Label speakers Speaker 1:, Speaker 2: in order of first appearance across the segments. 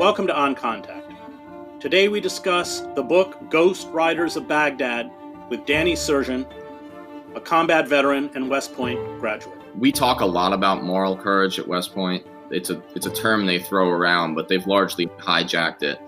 Speaker 1: Welcome to On Contact. Today we discuss the book Ghost Riders of Baghdad with Danny Sjursen, a combat veteran and West Point graduate.
Speaker 2: We talk a lot about moral courage at West Point. It's a term they throw around, but they've largely hijacked it.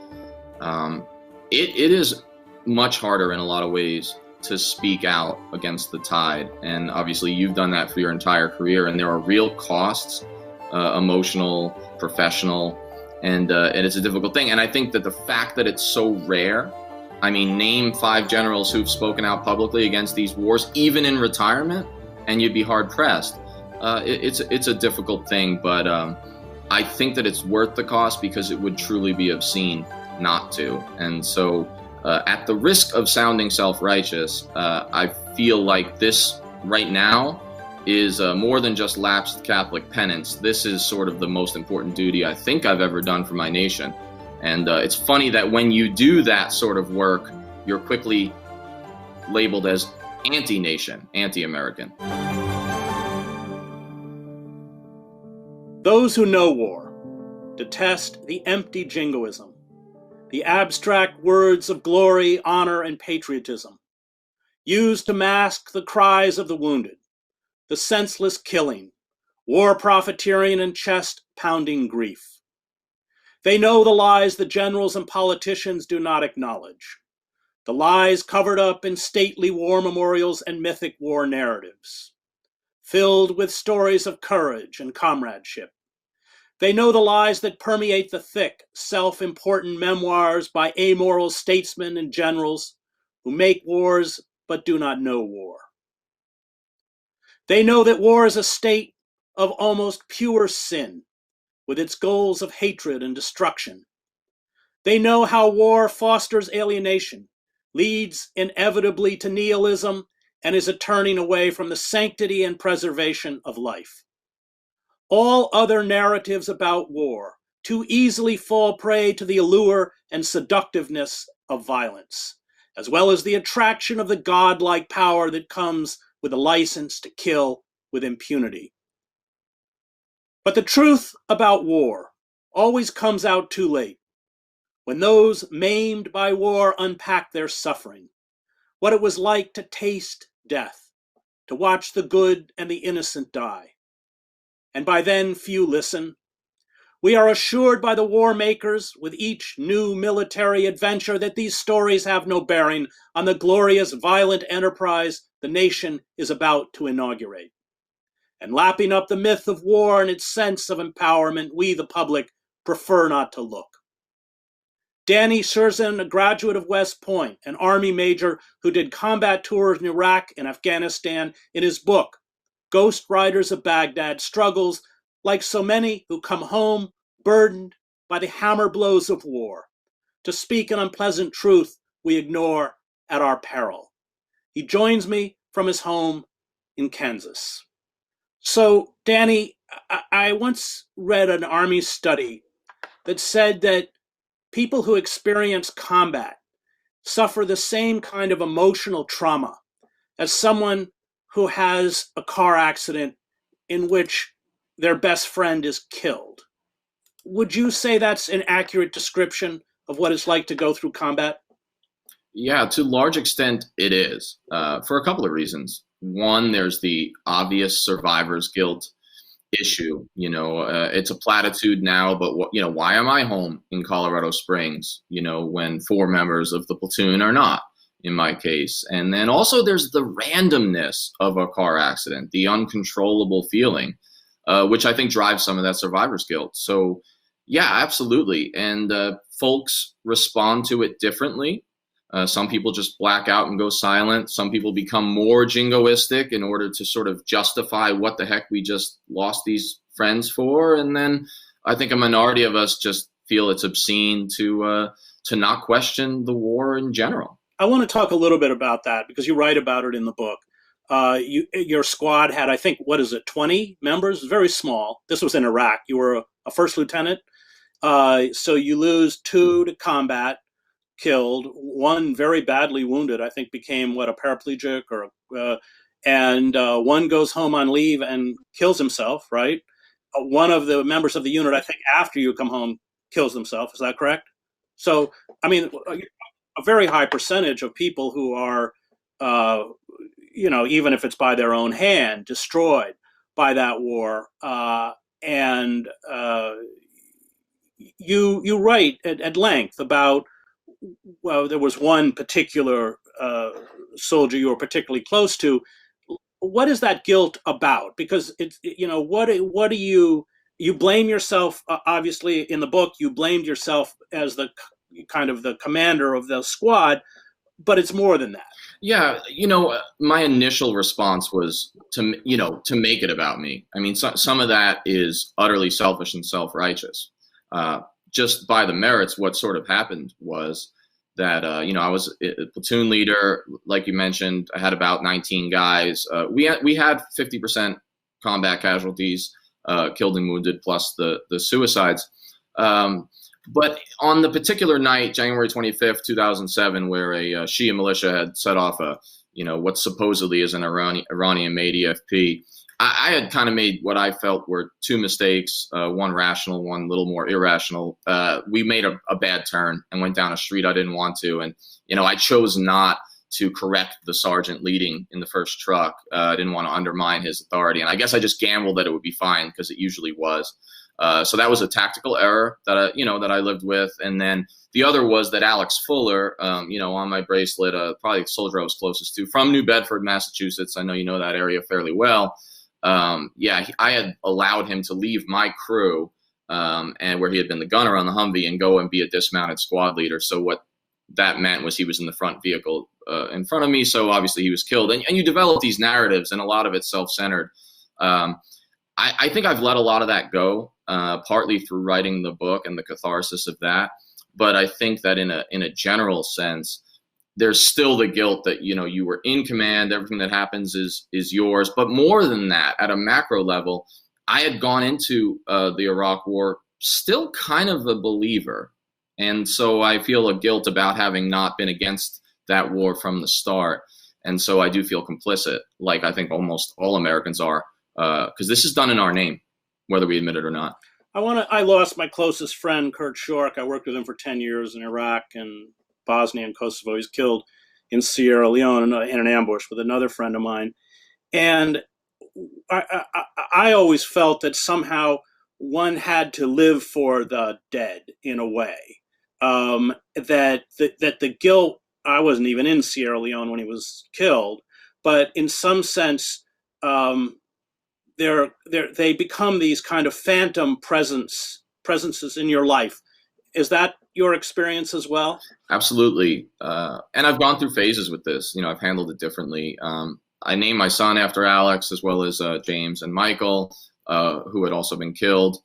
Speaker 2: It is much harder in a lot of ways to speak out against the tide. And obviously you've done that for your entire career, and there are real costs, emotional, professional, and it's a difficult thing. And I think that the fact that it's so rare, I mean, name 5 generals who've spoken out publicly against these wars, even in retirement, and you'd be hard pressed. It's a difficult thing, but I think that it's worth the cost because it would truly be obscene not to. And so at the risk of sounding self-righteous, I feel like this right now is more than just lapsed Catholic penance. This is sort of the most important duty I think I've ever done for my nation. And it's funny that when you do that sort of work, you're quickly labeled as anti-nation, anti-American.
Speaker 1: Those who know war detest the empty jingoism, the abstract words of glory, honor, and patriotism, used to mask the cries of the wounded, the senseless killing, war profiteering, and chest-pounding grief. They know the lies the generals and politicians do not acknowledge, the lies covered up in stately war memorials and mythic war narratives, filled with stories of courage and comradeship. They know the lies that permeate the thick, self-important memoirs by amoral statesmen and generals who make wars but do not know war. They know that war is a state of almost pure sin, with its goals of hatred and destruction. They know how war fosters alienation, leads inevitably to nihilism, and is a turning away from the sanctity and preservation of life. All other narratives about war too easily fall prey to the allure and seductiveness of violence, as well as the attraction of the godlike power that comes with a license to kill with impunity. But the truth about war always comes out too late, when those maimed by war unpack their suffering, what it was like to taste death, to watch the good and the innocent die. And by then few listen. We are assured by the war makers with each new military adventure that these stories have no bearing on the glorious violent enterprise the nation is about to inaugurate. And lapping up the myth of war and its sense of empowerment, we, the public, prefer not to look. Danny Sjursen, a graduate of West Point, an Army major who did combat tours in Iraq and Afghanistan, in his book, Ghost Riders of Baghdad, struggles, like so many who come home burdened by the hammer blows of war, to speak an unpleasant truth we ignore at our peril. He joins me from his home in Kansas. So, Danny, I once read an Army study that said that people who experience combat suffer the same kind of emotional trauma as someone who has a car accident in which their best friend is killed. Would you say that's an accurate description of what it's like to go through combat?
Speaker 2: Yeah, to a large extent it is, for a couple of reasons. One, there's the obvious survivor's guilt issue. It's a platitude now, but why am I home in Colorado Springs, when 4 members of the platoon are not, in my case? And then also there's the randomness of a car accident, the uncontrollable feeling, which I think drives some of that survivor's guilt. So yeah, absolutely. And folks respond to it differently. Some people just black out and go silent. Some people become more jingoistic in order to sort of justify what the heck we just lost these friends for. And then I think a minority of us just feel it's obscene to not question the war in general.
Speaker 1: I want to talk a little bit about that because you write about it in the book. Your squad had, I think, 20 members? Very small. This was in Iraq. You were a first lieutenant. So you lose 2 to combat, killed, 1 very badly wounded, I think became a paraplegic, and 1 goes home on leave and kills himself, right? One of the members of the unit, I think after you come home, kills themselves. Is that correct? So, I mean, a very high percentage of people who are, even if it's by their own hand, destroyed by that war. And you write at length about, well, there was one particular soldier you were particularly close to. What is that guilt about? Because it's, what do you blame yourself? Obviously, in the book, you blamed yourself as the kind of the commander of the squad, but it's more than that.
Speaker 2: Yeah, my initial response was to make it about me. I mean, some of that is utterly selfish and self-righteous. Just by the merits, what sort of happened was that, I was a platoon leader, like you mentioned. I had about 19 guys. We had 50% combat casualties, killed and wounded, plus the suicides. But on the particular night, January 25th, 2007, where a Shia militia had set off what supposedly is an Iranian-made EFP, I had kind of made what I felt were two mistakes, one rational, one a little more irrational. We made a bad turn and went down a street I didn't want to. And, I chose not to correct the sergeant leading in the first truck. I didn't want to undermine his authority. And I guess I just gambled that it would be fine, because it usually was. So that was a tactical error that I lived with. And then the other was that Alex Fuller, on my bracelet, probably the soldier I was closest to, from New Bedford, Massachusetts. I know you know that area fairly well. I had allowed him to leave my crew, and where he had been the gunner on the Humvee, and go and be a dismounted squad leader. So what that meant was he was in the front vehicle in front of me. So obviously he was killed. And you develop these narratives, and a lot of it's self-centered. I think I've let a lot of that go, partly through writing the book and the catharsis of that. But I think that in a general sense, there's still the guilt that, you were in command, everything that happens is yours. But more than that, at a macro level, I had gone into the Iraq War still kind of a believer. And so I feel a guilt about having not been against that war from the start. And so I do feel complicit, like I think almost all Americans are, because this is done in our name, whether we admit it or not.
Speaker 1: I lost my closest friend, Kurt Schork. I worked with him for 10 years in Iraq and Bosnia and Kosovo. He's killed in Sierra Leone in an ambush with another friend of mine. And I always felt that somehow one had to live for the dead in a way. That the guilt, I wasn't even in Sierra Leone when he was killed, but in some sense, they become these kind of phantom presences in your life. Is that your experience as well?
Speaker 2: Absolutely. And I've gone through phases with this. I've handled it differently. I named my son after Alex, as well as James and Michael, who had also been killed.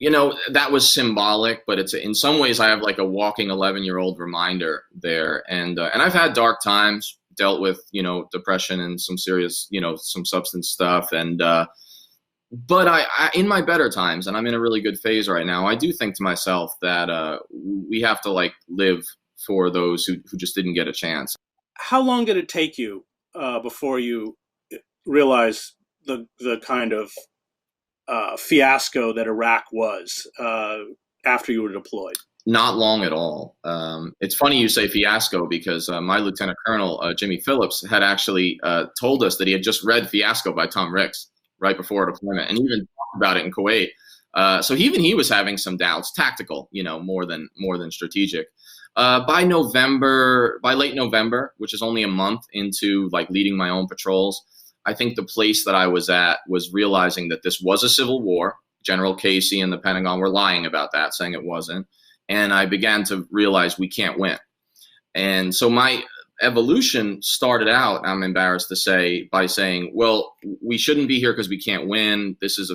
Speaker 2: That was symbolic, but it's in some ways I have like a walking 11-year-old reminder there. And I've had dark times, dealt with, depression and some serious, some substance stuff. And, but I in my better times, and I'm in a really good phase right now, I do think to myself that we have to live for those who just didn't get a chance.
Speaker 1: How long did it take you before you realized the kind of fiasco that Iraq was after you were deployed?
Speaker 2: Not long at all. It's funny you say fiasco, because my Lieutenant Colonel, Jimmy Phillips, had actually told us that he had just read Fiasco by Tom Ricks right before deployment, and even talked about it in Kuwait. So even he was having some doubts, tactical, more than strategic. By late November, which is only a month into leading my own patrols, I think the place that I was at was realizing that this was a civil war. General Casey and the Pentagon were lying about that, saying it wasn't. And I began to realize we can't win. And so my evolution started out, I'm embarrassed to say, by saying, well, we shouldn't be here because we can't win. This is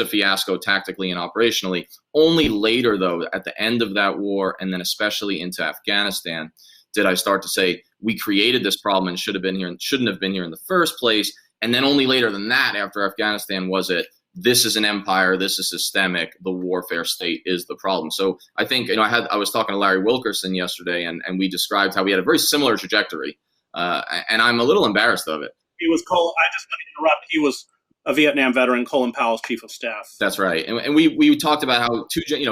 Speaker 2: a fiasco tactically and operationally. Only later, though, at the end of that war, and then especially into Afghanistan, did I start to say, we created this problem and shouldn't have been here in the first place. And then only later than that, after Afghanistan, was it, this is an empire, this is systemic, the warfare state is the problem. So I think, I was talking to Larry Wilkerson yesterday, and we described how we had a very similar trajectory. And I'm a little embarrassed of it.
Speaker 1: He was called, I just want to interrupt, he was a Vietnam veteran, Colin Powell's chief of staff.
Speaker 2: That's right. And we talked about how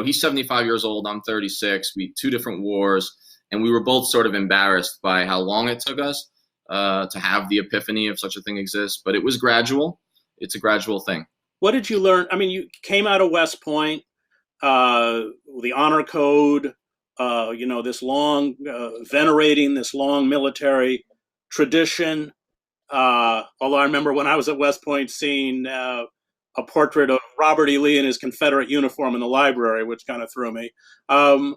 Speaker 2: he's 75 years old, I'm 36. We two different wars, and we were both sort of embarrassed by how long it took us to have the epiphany of such a thing exists. But it was gradual. It's a gradual thing.
Speaker 1: What did you learn? I mean, you came out of West Point, the honor code, this long, venerating this long military tradition. Although I remember when I was at West Point seeing a portrait of Robert E. Lee in his Confederate uniform in the library, which kind of threw me. And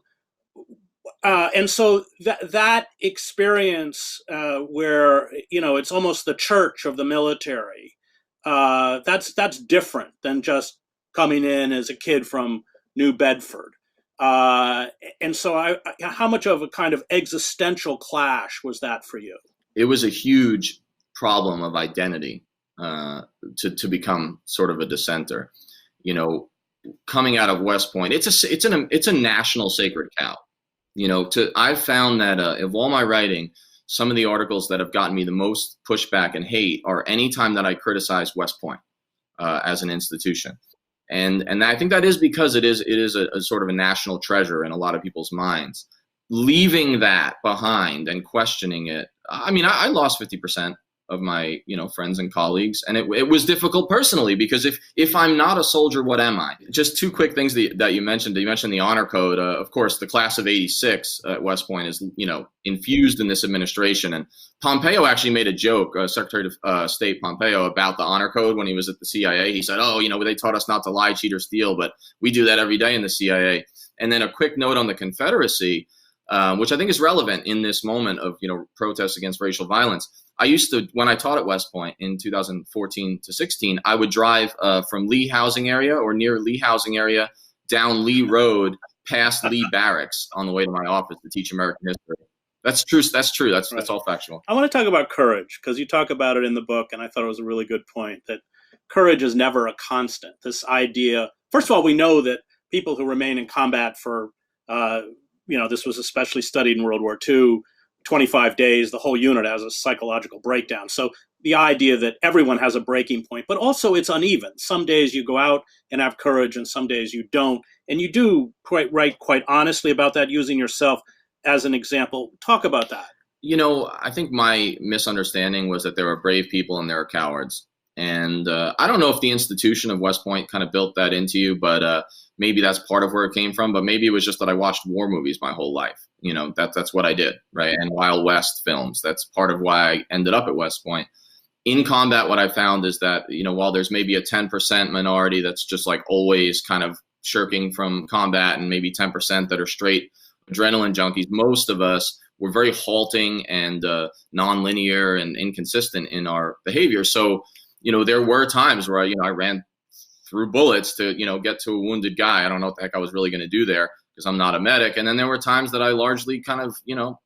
Speaker 1: so that experience where, it's almost the church of the military, that's different than just coming in as a kid from New Bedford. And so how much of a kind of existential clash was that for you?
Speaker 2: It was a huge problem of identity to become sort of a dissenter. Coming out of West Point, it's a national sacred cow. I've found that of all my writing, some of the articles that have gotten me the most pushback and hate are any time that I criticize West Point as an institution. And I think that is because it is a sort of a national treasure in a lot of people's minds. Leaving that behind and questioning it, I mean, I lost 50% of my friends and colleagues, and it was difficult personally, because if I'm not a soldier, what am I? Just two quick things that you mentioned. You mentioned the honor code. Of course, the class of '86 at West Point is infused in this administration, and Pompeo actually made a joke, Secretary of State Pompeo, about the honor code when he was at the CIA. He said, they taught us not to lie, cheat, or steal, but we do that every day in the CIA. And then a quick note on the Confederacy, which I think is relevant in this moment of protests against racial violence. I used to, when I taught at West Point in 2014 to 16, I would drive from Lee housing area or near Lee housing area down Lee Road past Lee Barracks on the way to my office to teach American history. That's true. That's true. That's all factual.
Speaker 1: I want to talk about courage, because you talk about it in the book, and I thought it was a really good point, that courage is never a constant. This idea, first of all, we know that people who remain in combat for, this was especially studied in World War II, 25 days, the whole unit has a psychological breakdown. So the idea that everyone has a breaking point, but also it's uneven. Some days you go out and have courage, and some days you don't. And you do write quite honestly about that, using yourself as an example. Talk about that.
Speaker 2: I think my misunderstanding was that there are brave people and there are cowards. And I don't know if the institution of West Point kind of built that into you, but maybe that's part of where it came from. But maybe it was just that I watched war movies my whole life. That's what I did, right? And Wild West films. That's part of why I ended up at West Point. In combat, what I found is that, while there's maybe a 10% minority that's just like always kind of shirking from combat, and maybe 10% that are straight adrenaline junkies, most of us were very halting and nonlinear and inconsistent in our behavior. So, there were times where, I ran through bullets to, get to a wounded guy. I don't know what the heck I was really going to do there, because I'm not a medic. And then there were times that I largely kind of,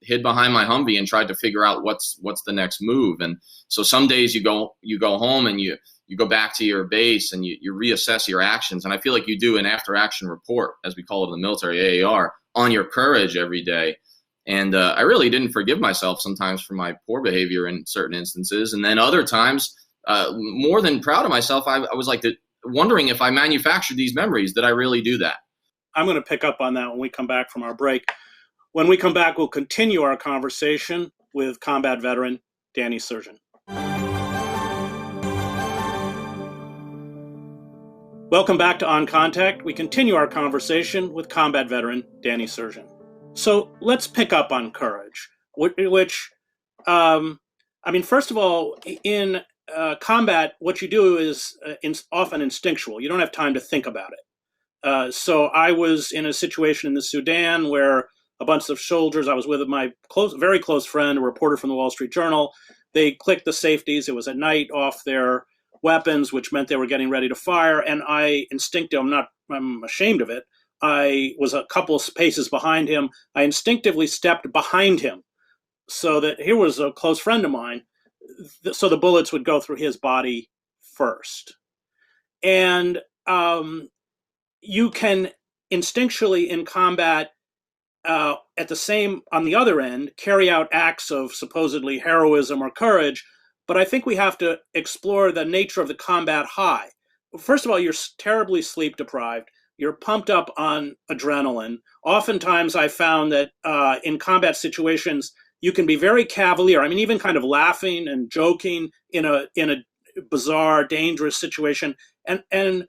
Speaker 2: hid behind my Humvee and tried to figure out what's the next move. And so some days you go home and you go back to your base and you reassess your actions. And I feel like you do an after action report, as we call it in the military, AAR, on your courage every day. And I really didn't forgive myself sometimes for my poor behavior in certain instances. And then other times, more than proud of myself, I was like wondering if I manufactured these memories. Did I really do that?
Speaker 1: I'm going to pick up on that when we come back from our break. When we come back, we'll continue our conversation with combat veteran Danny Sjursen. Welcome back to On Contact. We continue our conversation with combat veteran Danny Sjursen. So let's pick up on courage, which first of all, in combat, what you do is often instinctual. You don't have time to think about it. So I was in a situation in the Sudan where a bunch of soldiers, I was with my very close friend, a reporter from the Wall Street Journal. They clicked the safeties. It was at night, off their weapons, which meant they were getting ready to fire. And I instinctively, I'm ashamed of it, I was a couple of paces behind him. I instinctively stepped behind him so that here was a close friend of mine, so the bullets would go through his body first. And you can instinctually in combat, on the other end, carry out acts of supposedly heroism or courage, but I think we have to explore the nature of the combat high. First of all, you're terribly sleep deprived. You're pumped up on adrenaline. Oftentimes, I found that in combat situations, you can be very cavalier. I mean, even kind of laughing and joking in a bizarre, dangerous situation. And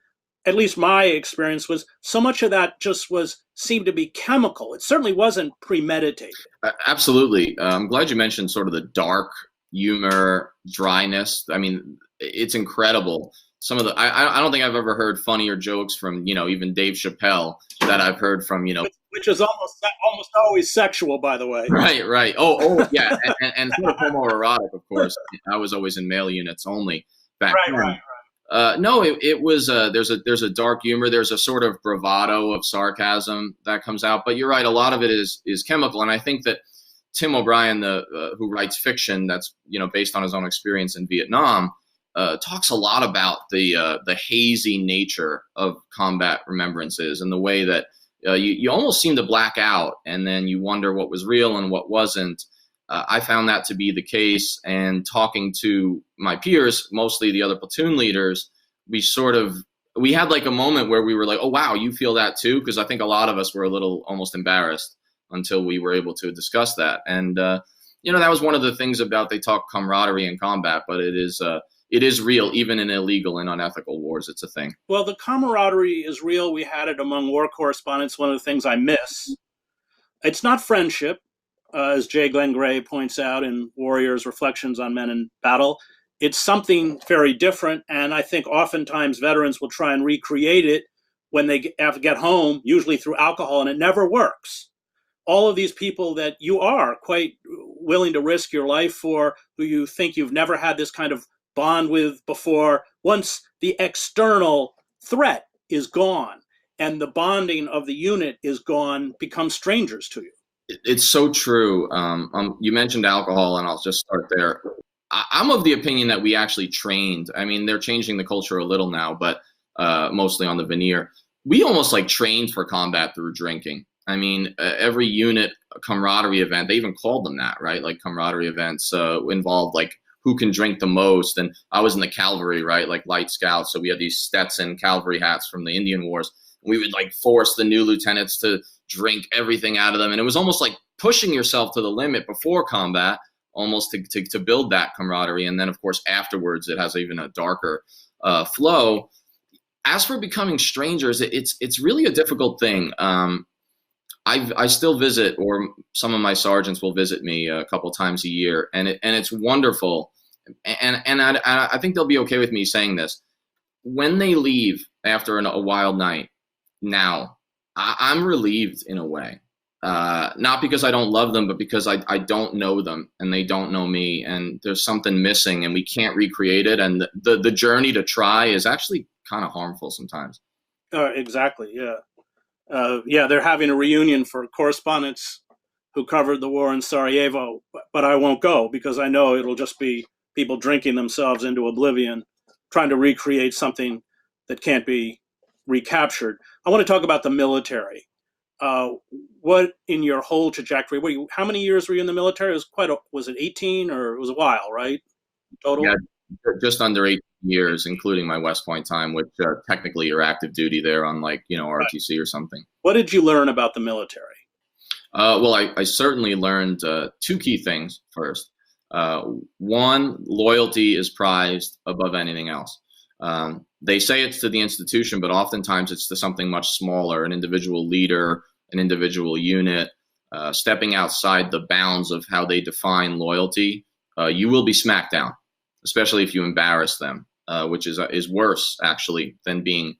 Speaker 1: at least my experience was so much of that just seemed to be chemical. It certainly wasn't premeditated.
Speaker 2: Absolutely. I'm glad you mentioned sort of the dark humor, dryness. I mean, it's incredible. Some of the I don't think I've ever heard funnier jokes from, even Dave Chappelle that I've heard from,
Speaker 1: which is almost always sexual, by the way.
Speaker 2: Right. Oh yeah, and sort of homoerotic, of course. I was always in male units only back then. Right. No, it was there's a dark humor, there's a sort of bravado of sarcasm that comes out, but you're right, a lot of it is chemical, and I think that Tim O'Brien, who writes fiction that's based on his own experience in Vietnam, talks a lot about the hazy nature of combat remembrances and the way that you almost seem to black out, and then you wonder what was real and what wasn't. I found that to be the case, and talking to my peers, mostly the other platoon leaders, we had like a moment where we were like, oh, wow, you feel that too? Because I think a lot of us were a little almost embarrassed until we were able to discuss that. And, that was one of the things about, they talk camaraderie in combat, but it is real, even in illegal and unethical wars. It's a thing.
Speaker 1: Well, the camaraderie is real. We had it among war correspondents. One of the things I miss. It's not friendship, as J. Glenn Gray points out in Warriors, Reflections on Men in Battle. It's something very different, and I think oftentimes veterans will try and recreate it when they have to get home, usually through alcohol, and it never works. All of these people that you are quite willing to risk your life for, who you think you've never had this kind of bond with before, once the external threat is gone and the bonding of the unit is gone, become strangers to you.
Speaker 2: It's so true. You mentioned alcohol, and I'll just start there. I'm of the opinion that we actually trained. I mean, they're changing the culture a little now, but mostly on the veneer. We almost like trained for combat through drinking. I mean, every unit camaraderie event, they even called them that, right? Like camaraderie events involved like who can drink the most. And I was in the cavalry, right? Like light scouts. So we had these Stetson cavalry hats from the Indian Wars. We would like force the new lieutenants to drink everything out of them. And it was almost like pushing yourself to the limit before combat, almost to build that camaraderie. And then, of course, afterwards, it has even a darker flow. As for becoming strangers, it's really a difficult thing. I still visit, or some of my sergeants will visit me a couple times a year, and it's wonderful. And I think they'll be okay with me saying this. When they leave after a wild night, now I'm relieved in a way. Not because I don't love them, but because I don't know them and they don't know me, and there's something missing and we can't recreate it. And the journey to try is actually kind of harmful sometimes.
Speaker 1: Exactly. Yeah. They're having a reunion for correspondents who covered the war in Sarajevo, but I won't go because I know it'll just be people drinking themselves into oblivion, trying to recreate something that can't be recaptured. I want to talk about the military. What in your whole trajectory? How many years were you in the military? It was was it 18 or it was a while, right? Total.
Speaker 2: Yeah, just under 18 years, including my West Point time, which technically you're active duty there, unlike ROTC or something.
Speaker 1: What did you learn about the military?
Speaker 2: Well, I certainly learned two key things. First, one, loyalty is prized above anything else. They say it's to the institution, but oftentimes it's to something much smaller, an individual leader, an individual unit, stepping outside the bounds of how they define loyalty. You will be smacked down, especially if you embarrass them, which is worse, actually, than being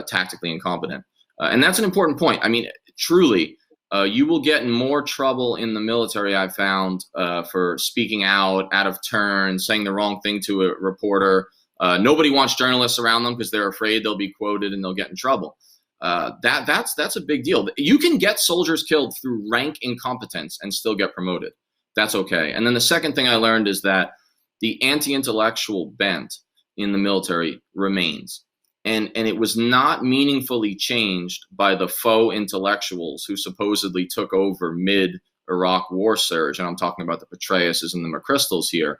Speaker 2: tactically incompetent. And that's an important point. I mean, truly, you will get in more trouble in the military, I've found, for speaking out of turn, saying the wrong thing to a reporter. Nobody wants journalists around them because they're afraid they'll be quoted and they'll get in trouble. That's a big deal. You can get soldiers killed through rank incompetence and still get promoted. That's okay. And then the second thing I learned is that the anti-intellectual bent in the military remains. And it was not meaningfully changed by the faux intellectuals who supposedly took over mid-Iraq war surge. And I'm talking about the Petraeuses and the McChrystals here.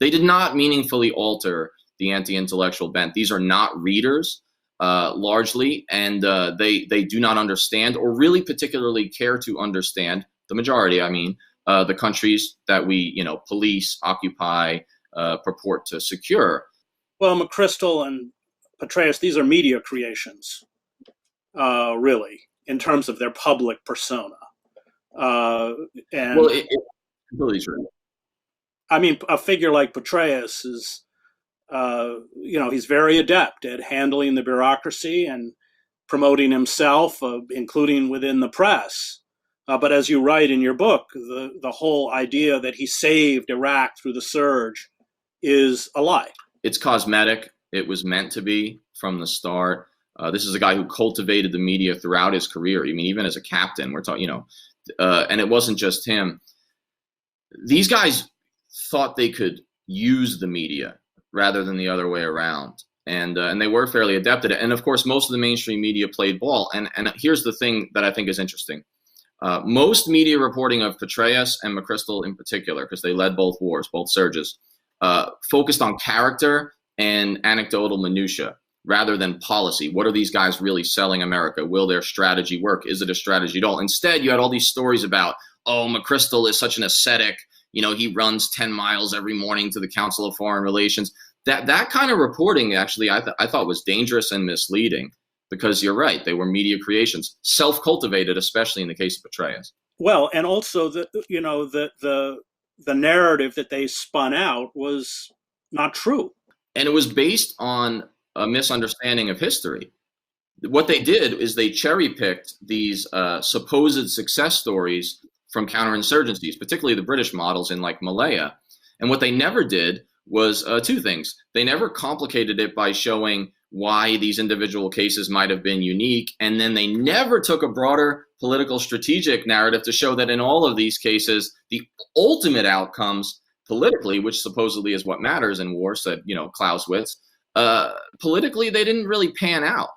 Speaker 2: They did not meaningfully alter the anti-intellectual bent. These are not readers, largely, and they do not understand or really particularly care to understand, the majority, I mean, the countries that we, police, occupy, purport to secure.
Speaker 1: Well, McChrystal and Petraeus, these are media creations, really, in terms of their public persona. And
Speaker 2: well, it's completely true.
Speaker 1: I mean, a figure like Petraeus is, he's very adept at handling the bureaucracy and promoting himself, including within the press. But as you write in your book, the whole idea that he saved Iraq through the surge is a lie.
Speaker 2: It's cosmetic. It was meant to be from the start. This is a guy who cultivated the media throughout his career. I mean, even as a captain, we're talking, and it wasn't just him. These guys thought they could use the media rather than the other way around. And they were fairly adept at it. And of course, most of the mainstream media played ball. And here's the thing that I think is interesting. Most media reporting of Petraeus and McChrystal in particular, because they led both wars, both surges, focused on character and anecdotal minutia rather than policy. What are these guys really selling America? Will their strategy work? Is it a strategy at all? Instead, you had all these stories about, oh, McChrystal is such an ascetic. He runs 10 miles every morning to the Council of Foreign Relations. That kind of reporting, actually, I thought was dangerous and misleading, because you're right. They were media creations, self-cultivated, especially in the case of Petraeus.
Speaker 1: Well, and also the narrative that they spun out was not true.
Speaker 2: And it was based on a misunderstanding of history. What they did is they cherry-picked these supposed success stories from counterinsurgencies, particularly the British models in like Malaya. And what they never did was two things. They never complicated it by showing why these individual cases might have been unique. And then they never took a broader political strategic narrative to show that in all of these cases, the ultimate outcomes politically, which supposedly is what matters in war, said, Clausewitz, politically, they didn't really pan out.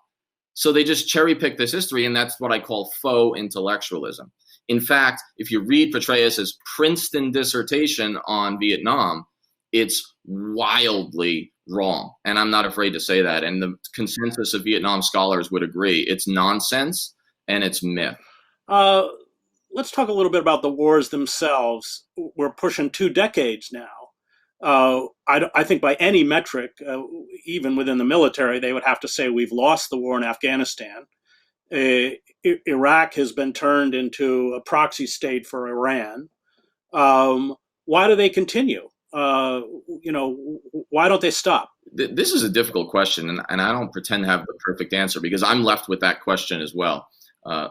Speaker 2: So they just cherry picked this history. And that's what I call faux intellectualism. In fact, if you read Petraeus's Princeton dissertation on Vietnam, it's wildly wrong. And I'm not afraid to say that. And the consensus of Vietnam scholars would agree. It's nonsense and it's myth.
Speaker 1: Let's talk a little bit about the wars themselves. We're pushing 2 decades now. I think by any metric, even within the military, they would have to say we've lost the war in Afghanistan. Iraq has been turned into a proxy state for Iran. Why do they continue? Why don't they stop?
Speaker 2: This is a difficult question, and I don't pretend to have the perfect answer, because I'm left with that question as well.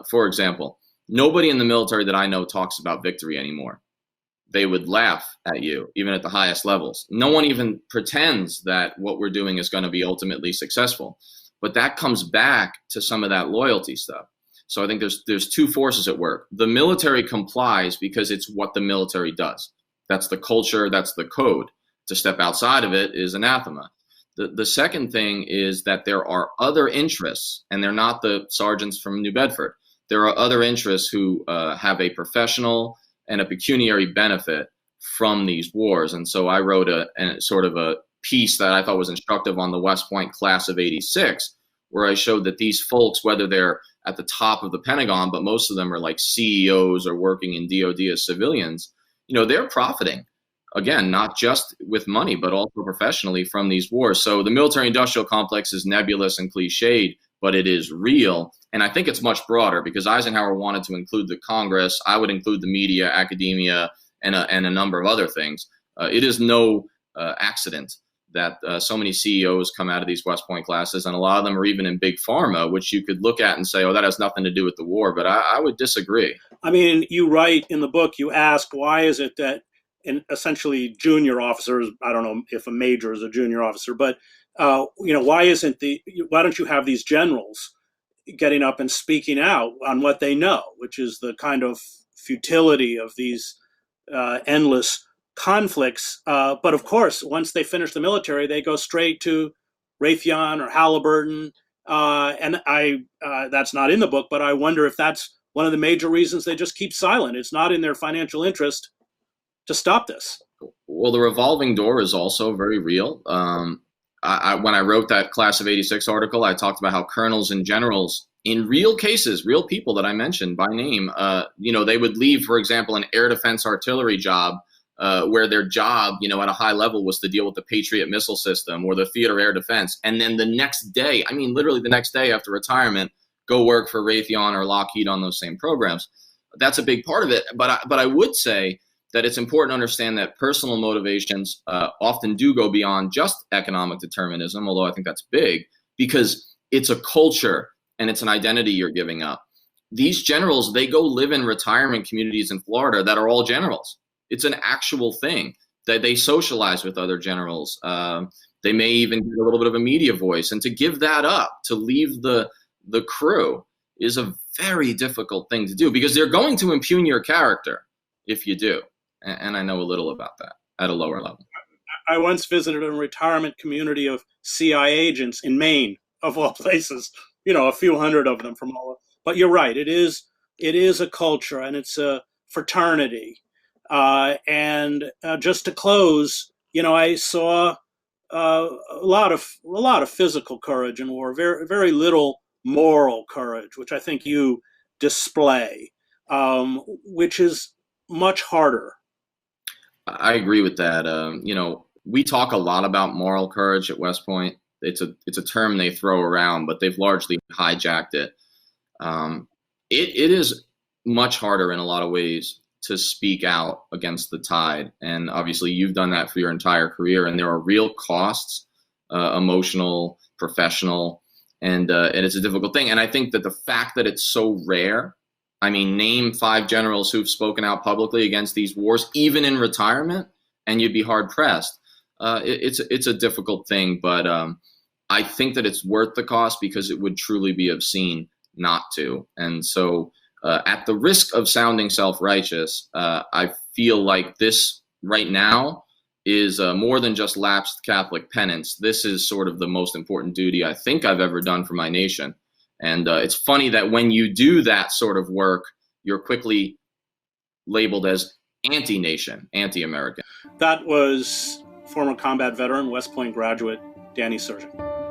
Speaker 2: For example, nobody in the military that I know talks about victory anymore. They would laugh at you, even at the highest levels. No one even pretends that what we're doing is going to be ultimately successful. But that comes back to some of that loyalty stuff. So I think there's two forces at work. The military complies because it's what the military does. That's the culture, that's the code. To step outside of it is anathema. The second thing is that there are other interests, and they're not the sergeants from New Bedford. There are other interests who have a professional and a pecuniary benefit from these wars. And so I wrote a sort of a piece that I thought was instructive on the West Point class of '86, where I showed that these folks, whether they're at the top of the Pentagon, but most of them are like CEOs or working in DOD as civilians, they're profiting, again, not just with money, but also professionally from these wars. So the military-industrial complex is nebulous and cliched, but it is real. And I think it's much broader, because Eisenhower wanted to include the Congress. I would include the media, academia, and a number of other things. It is no accident that so many CEOs come out of these West Point classes, and a lot of them are even in big pharma, which you could look at and say, oh, that has nothing to do with the war. But I would disagree.
Speaker 1: I mean, you write in the book, you ask, why is it that essentially junior officers, I don't know if a major is a junior officer, but why don't you have these generals getting up and speaking out on what they know, which is the kind of futility of these endless conflicts. But of course, once they finish the military, they go straight to Raytheon or Halliburton. And that's not in the book, but I wonder if that's one of the major reasons they just keep silent. It's not in their financial interest to stop this.
Speaker 2: Well, the revolving door is also very real. When I wrote that Class of '86 article, I talked about how colonels and generals, in real cases, real people that I mentioned by name, they would leave, for example, an air defense artillery job where their job, at a high level was to deal with the Patriot missile system or the theater air defense. And then the next day, I mean, literally the next day after retirement, go work for Raytheon or Lockheed on those same programs. That's a big part of it. But I would say that it's important to understand that personal motivations often do go beyond just economic determinism, although I think that's big, because it's a culture and it's an identity you're giving up. These generals, they go live in retirement communities in Florida that are all generals. It's an actual thing that they socialize with other generals. They may even get a little bit of a media voice. And to give that up, to leave the crew, is a very difficult thing to do because they're going to impugn your character if you do. And I know a little about that at a lower level.
Speaker 1: I once visited a retirement community of CIA agents in Maine, of all places, a few hundred of them from all. But you're right. It is a culture and it's a fraternity. And just to close, I saw a lot of physical courage in war, very, very little moral courage, which I think you display, which is much harder.
Speaker 2: I agree with that. We talk a lot about moral courage at West Point. It's a term they throw around, but they've largely hijacked it. It is much harder in a lot of ways to speak out against the tide. And obviously you've done that for your entire career, and there are real costs, emotional, professional, and it's a difficult thing. And I think that the fact that it's so rare, I mean, name 5 generals who've spoken out publicly against these wars, even in retirement, and you'd be hard pressed. It's a difficult thing, but I think that it's worth the cost because it would truly be obscene not to. And so at the risk of sounding self-righteous, I feel like this right now is more than just lapsed Catholic penance. This is sort of the most important duty I think I've ever done for my nation. And it's funny that when you do that sort of work, you're quickly labeled as anti-nation, anti-American.
Speaker 1: That was former combat veteran, West Point graduate, Danny Sjursen.